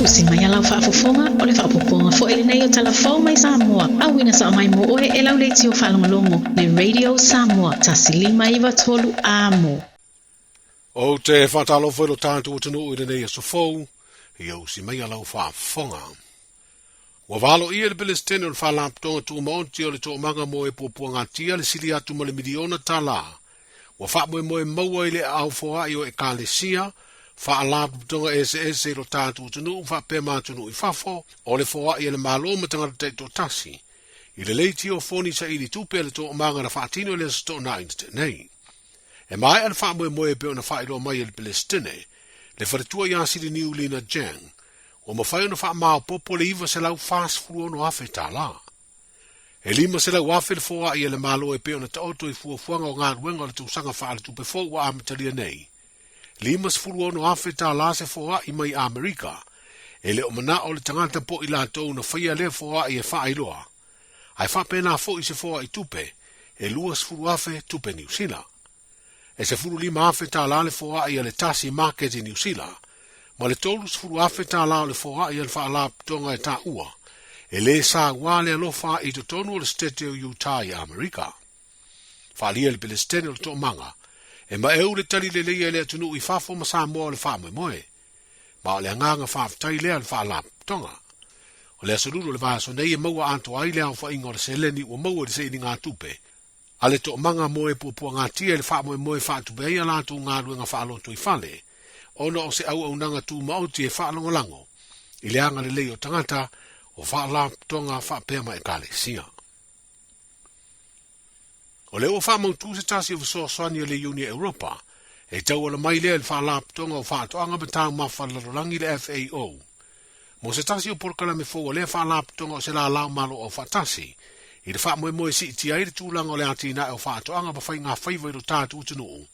Usi mai alau whaafofonga o le whaapoponga fo ele nei o Tala Fou Mai Samoa. Awina sa o mai mo oe e lau leiti o whaalongolongo le Radio Samoa tasilima iwa tolu amo. O te whatalo whero tātu o tunu i nei a sofou, i au si mai alau whaafonga. Wa walo ia le bilis tenu le whalaptonga tu maonti o le tō manga mo e pōpua ngā tia le sili atu ma le miliona tala. Wa whaamoe moe maua i le au foa i o e kālesia, whaalaptonga ese ro tātu o tunu, whape mātunu i whafo, o le foa i le malo matanga te to tasi. I le leiti o foni sa ili tupe le tō manga na whaatino le sto na internet nei. E mai an whaamoe moe peo na whaero mai le bilis tene, le wharetua i asiri ni ulina jang, o mawhai na wha mao popo le iwa se lau fast furu no afe tā la. E lima se lau afe le fōa i le malo e peo na ta oto i fuafuanga o ngā ruenga le tūsanga wha ale tupe fōu wa amatalia nei. Lima se furu no afe tā la se fōa i mai Amerika, e le o mana o le tangata po i la tau na whaia le fōa i e wha iloa. Ai wha pēnā fō i se fōa i tupe, e lua se furu afe tupe New Zealand. E se furu lima afe tā la le fōa i le tasi market i New Zealand, ma le tolu sfuru afe tā lao le fōa i an whaalap tonga e tā ua, e le sā wale alofa i to tonu o le stete o Utah i Amerika. Whaalia le Palestine o le tō manga, e ma eu le tali le leia le atunu i whafo ma sā moa le whaamoe moe, ma o le anganga whaafitai lea le whaalap tonga. O le asururu le vāso nei e maua anto ai lea o whainga o le seleni o maua le seini ngā tupe, a le tō manga moe pupua ngā tia le whaamoe moe whaatupe ei alatu ngā ruenga whaaloto i whale, ono o se au nanga tu mauti e whaalongolango, i le anga le lei o tangata o whaalap tonga whaapema e kale sia. O leo o whaamautu se tasi o viso soani le Uni Europa, e tau ala mai lea le whaalap tonga o whaatoanga batang mawhalalorangi le FAO. Mo se tasi o porkala me fōa le whaalap tonga o se la lau malo o whaatasi, i le whaamoe moe si iti ai le tūlanga o le atina o whaatoanga ma whai ngā whaiva i ro tātu utunu,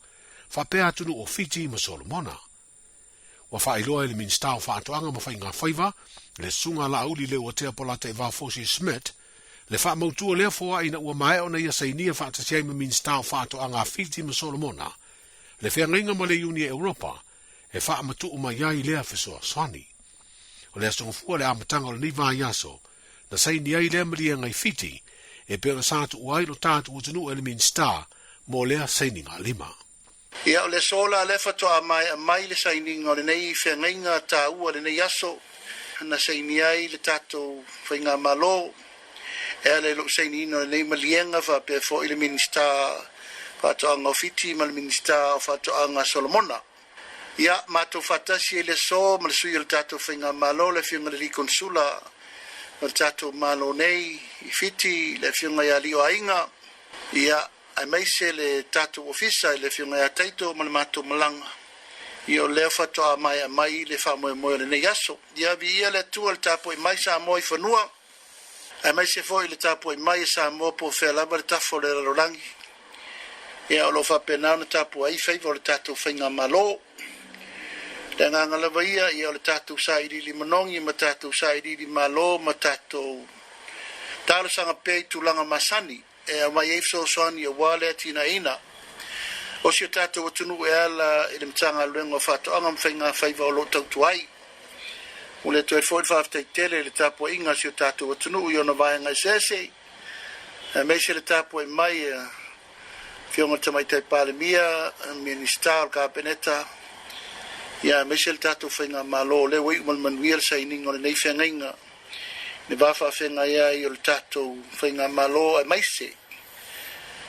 whapea tunu o Fiji ma Solomona. Wa whaeloa le minstao whaatoanga ma whai ngā whaiva, le sunga la auli le ua tea pola te Vafosi Smith, le whaamautua lea fōa ina ua mae o na ia sainia whaatasiai ma minstao whaatoanga Fiji ma Solomona, le whiangainga ma le Uni Europa, e whaamatu ma iai lea fisoa swani. O le asongfua le amatanga o le niva yaso, na saini ai lea maria ngai Fiji, e pēra sātu uai lo tātu utunu e le minstao, mo lea saini ngā lima. Ia o le sola le fatoa mai le saininga o le nei whengainga tā ua le nei aso, na saini ai le tātou whainga malo, e le lo sainina o le nei malienga whape fo i le minista whatoanga o Fiti ma le minista whatoanga Solomona. Ia mātou whatasi e le so, ma le sui o le tātou whainga malo, le whiunga le rikonsula, o le tātou malo nei i Fiti, le whiunga ia lio ainga, ia ai mai se le tātou ofisa i le whiunga ia taito ma le mātou malanga. I o leo whatoa mai le whamoe moe le nei aso. Ia vi ia le tua le tāpo i mai sa moe i whanua. Ai mai se foi le tāpo i mai sa moe po whelama le tafo le rarorangi. Ia o lo whapenau na tāpo ai whaiva o le tātou whainga malo. Le nganga lawa ia o le tātou sa irili manongi ma tātou sa irili malo ma tātou tālasanga pei tūlanga masani. E mai e so soani e wale tina ina o si tatou atunu e ala i le mtanga luenga whatoanga mwhainga whaiva o lo tautu ai o le toi foi whaftai tele le tapo inga si o tatou atunu i ona vaenga i sese mei se le tapo e mai whionga tamai tai palemia ministar ka peneta ia mei se le tatou whainga malo le wei manuia le saininga o le nei whengainga ne vafa whenga ia i o le tātou whainga malo e maise.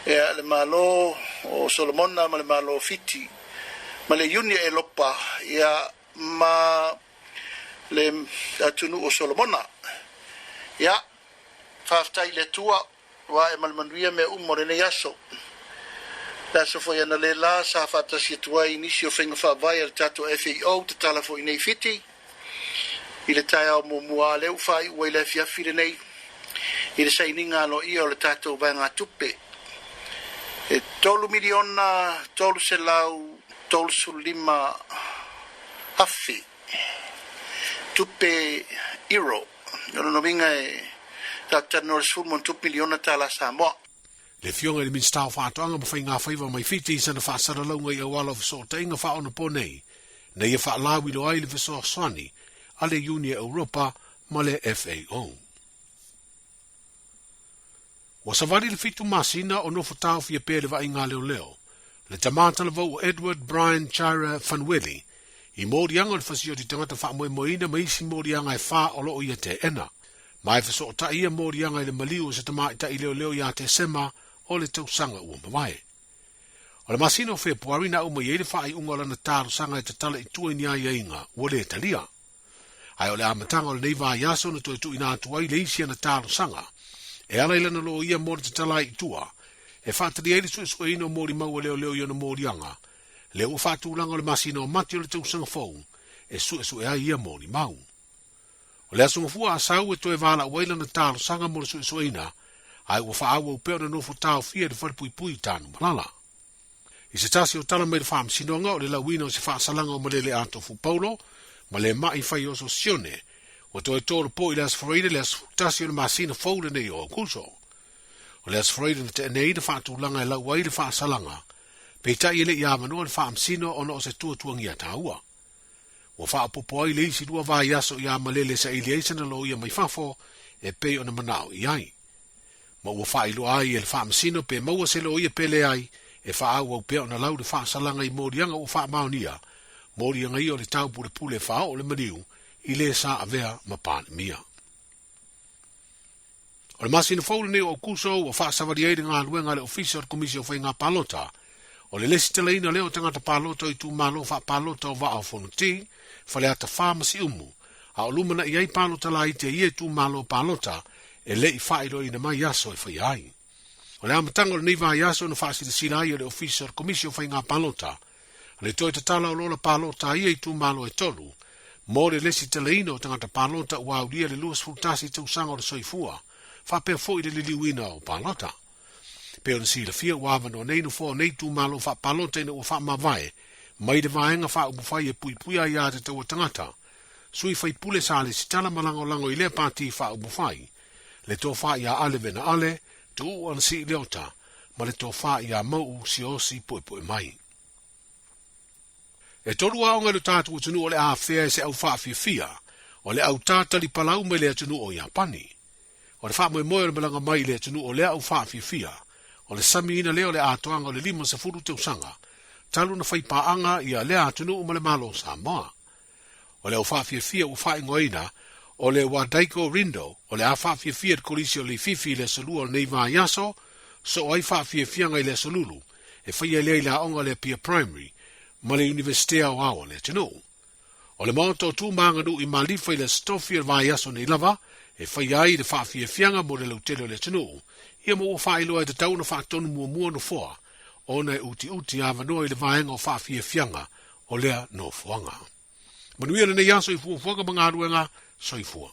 E le malo o Solomona ma le malo o Fiti. Ma le Uni e lopa ia ma le atunu o Solomona. Ia whaftai le tua wa e malmanuia me umore ne yaso. La so foi ana le la sa fatasi tua inisi o whainga whawai al tātou FAO te Tala Fou Mai Fiti. I le tai au mua leu whai ua i le fiafire nei. I le saininga alo ia o le tātou vai ngā tupe. E 3 miliona, 3 selau, 3 lima afi. Tupe euro. Nono no vinga e tātano le sulmon 2 miliona tala Samoa. Le fionga le minstao whaatoanga ma whainga whaiva mai Fiti sana whaasara launga i awala o fiso tainga whaona po nei. Na ia whaalawi lo ai le fiso swani. a le Unia Europa ma le FAO. Wa savali le fitu masina o nofo tau fia pele wa inga leo. Le tamata le vau Edward Brian Chira Fanweli, i mōrianga le fasio di tangata wha moina ma isi mōrianga e wha o loo ia te ena. Mai faso o ta ia mōrianga i le maliu se tamai ta i leo ia te sema o le tausanga ua mawai. O le masina o Februari na uma i le wha i ungola na tāru sanga i te tala i tua ni ai inga ua le talia. Ai o le amatanga o le neiva yaso na tu ina atua i le isia na tāru sanga. E ala ila na loo ia mōri te tala i tua. E whaatari eile su ino mōri maua leo i ana mōrianga. Le ua whaatulanga o le masina o mati o le tausanga fōu. E su e ai ia mōri mau. O le asunga fua asau e toe vala waila na tāru sanga mo le su ina. Ai ua whaaua upeo na nofo tāu fia de wharipui tānu malala. I se tasi o tala mai le whaam sinonga o le lawina o se whaasalanga o malele ato fu paulo. Ma le mai whai o so sione. O toe tōru po i le asfareida le asfutasi o le masina fōu le nei o kuso. O le asfareida na te nei le whaatulanga e lau wai le whaasalanga. Peita i le ia manoa le whaamsino o no o se tuangia tāua. Wa whaapopo ai le isi lua vai aso ia malele sa ili eisa na lo ia mai whafo e pei o na manao i ai. Ma ua whailo ai e le whaamsino pe maua se lo ia pele ai e whaau au peo na lau le whaasalanga i mōrianga o whaamaunia. Mōrianga i o le tau pule pule whao o le mariu i le sa avea ma pāne mia. O le masina fōle ne o kuso o whaasavari eire ngā luenga le ofisa o le komisio whai ngā palota. O le lesi teleina leo tangata palota i tu malo wha palota o waa o whonuti, whale ata whamasi umu. A o lumana i ei palota la i te ie tu malo palota e le i whairo i na mai aso e whai ai. O le amatanga o le neiva i aso na whaasita sila ai o le ofisa o le komisio whai ngā palota. Le toi te tala o lola palota i ei tu malo e tolu. Mo le lesi teleina o tangata palota ua ulia le luas fultasi tausanga o le soifua. Whapea fo i le liliuina o palota. Peo na sila fia wava no neino fo nei tu malo wha palota ina ua wha mawai. Mai de vaenga wha ubufai e pui pui a ia te taua tangata. Sui whai pule sa le sitala malango lango i le pati wha ubufai. Le tō wha ia ale vena ale, tu uan si leota, ma le tō wha ia mau si osi pui pui mai. E toru aonga le tātu utunu o le awhea se au wha fia, o le au tātali palau me le atunu o Japani. O le wha moe moe o le malanga mai le atunu o le au wha fia, o le sami ina leo le atoanga o le lima sa furu te usanga, talu na whaipaanga ia le atunu o le malo Samoa. O le au wha fia u wha ingoina, o le wadaiko rindo, o le a wha fia kolisi o le fifi le salua o neiva yaso, so o ai wha fia ngai le salulu, e whaia le la onga le pia primary, ma le universitea o awa le tino. O le maoto tu manganu i malifa i le stofia vai aso nei lava, e whai ai le whaafia fianga mo le lautele le tino, ia mo o whaeloa e te tau na whaatonu mua no foa, o nei uti awanoa i le vaenga o whaafia fianga, o lea no fuanga. Manuia le nei aso i fuafuanga mga aruenga, soifua.